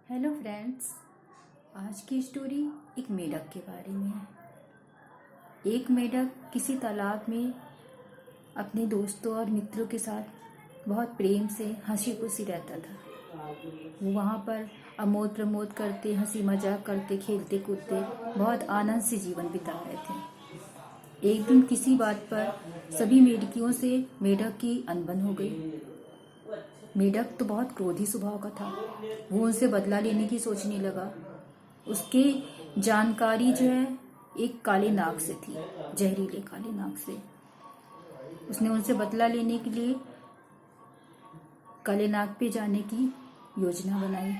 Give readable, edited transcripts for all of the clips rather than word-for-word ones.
Hello friends. आज की story एक मेढक के बारे में है। एक मेढक किसी तालाब में अपने दोस्तों और मित्रों के साथ बहुत प्रेम से हंसी खुशी रहता था। वो वहाँ पर अमोद प्रमोद करते, हंसी मजाक करते, खेलते कूदते बहुत आनंद से जीवन बिता रहे थे। एक दिन किसी बात पर सभी मेढकियों से मेढक की अनबन हो गई। मेढक तो बहुत क्रोधी स्वभाव का था। वो उनसे बदला लेने की सोचने लगा। उसकी जानकारी जो है एक काले नाग से थी, जहरीले काले नाग से। उसने उनसे बदला लेने के लिए काले नाग पे जाने की योजना बनाई।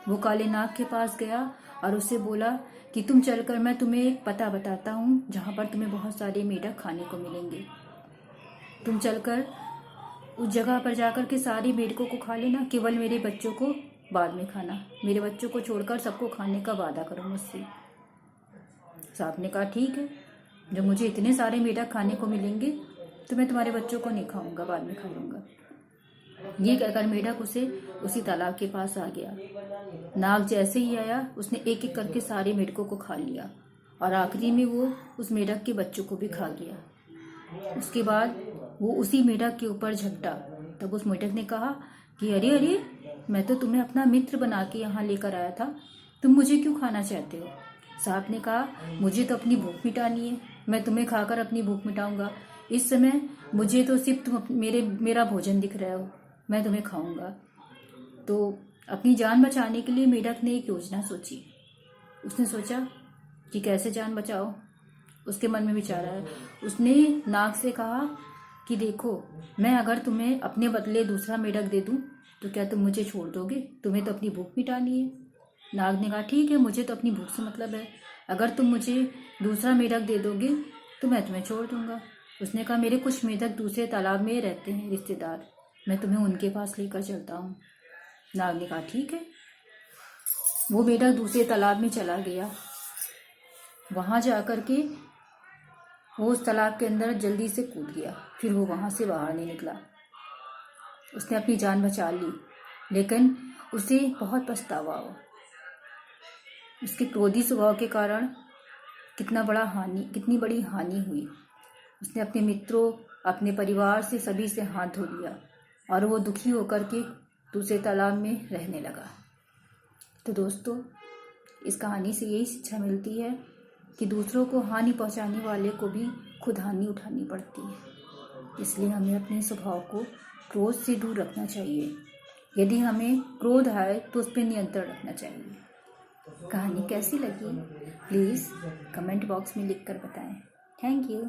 वो काले नाग के पास गया और उससे बोला कि तुम चलकर, मैं तुम्हें एक पता बताता हूँ जहाँ पर तुम्हें बहुत सारे मेढक खाने को मिलेंगे। तुम चलकर उस जगह पर जाकर के सारे मेढकों को खा लेना, केवल मेरे बच्चों को बाद में खाना। मेरे बच्चों को छोड़कर सबको खाने का वादा करो मुझसे। सांप ने कहा ठीक है, जब मुझे इतने सारे मेढक खाने को मिलेंगे तो मैं तुम्हारे बच्चों को नहीं खाऊंगा, बाद में खा लूंगा। ये कहकर मेढक उसी तालाब के पास आ गया। नाग जैसे ही आया उसने एक एक करके सारे मेढकों को खा लिया और आखिरी में वो उस मेढक के बच्चों को भी खा गया। उसके बाद वो उसी मेढक के ऊपर झपटा। तब उस मेढक ने कहा कि अरे अरे, मैं तो तुम्हें अपना मित्र बना के यहाँ लेकर आया था, तुम मुझे क्यों खाना चाहते हो? सांप ने कहा मुझे तो अपनी भूख मिटानी है, मैं तुम्हें खाकर अपनी भूख मिटाऊंगा। इस समय मुझे तो सिर्फ तुम मेरा भोजन दिख रहा हो, मैं तुम्हें खाऊंगा। तो अपनी जान बचाने के लिए मेढक ने एक योजना सोची। उसने सोचा कि कैसे जान बचाओ। उसके मन में विचार आया। उसने नाग से कहा कि देखो, मैं अगर तुम्हें अपने बदले दूसरा मेढक दे दूं तो क्या तुम मुझे छोड़ दोगे? तुम्हें तो अपनी भूख मिटानी है। नाग ने कहा ठीक है, मुझे तो अपनी भूख से मतलब है, अगर तुम मुझे दूसरा मेढक दे दोगे तो मैं तुम्हें छोड़ दूंगा। उसने कहा मेरे कुछ मेढक दूसरे तालाब में रहते हैं, रिश्तेदार, मैं तुम्हें उनके पास लेकर चलता हूँ। नाग ने कहा ठीक है। वो मेढक दूसरे तालाब में चला गया। वहां जाकर के वो उस तालाब के अंदर जल्दी से कूद गया। फिर वो वहां से बाहर नहीं निकला। उसने अपनी जान बचा ली, लेकिन उसे बहुत पछतावा हुआ। उसके क्रोधी स्वभाव के कारण कितनी बड़ी हानि हुई। उसने अपने मित्रों, अपने परिवार से, सभी से हाथ धो लिया और वो दुखी होकर के दूसरे तालाब में रहने लगा। तो दोस्तों, इस कहानी से यही शिक्षा मिलती है कि दूसरों को हानि पहुंचाने वाले को भी खुद हानि उठानी पड़ती है। इसलिए हमें अपने स्वभाव को क्रोध से दूर रखना चाहिए। यदि हमें क्रोध आए तो उस पर नियंत्रण रखना चाहिए। कहानी कैसी लगी प्लीज़ कमेंट बॉक्स में लिखकर बताएं। Thank you.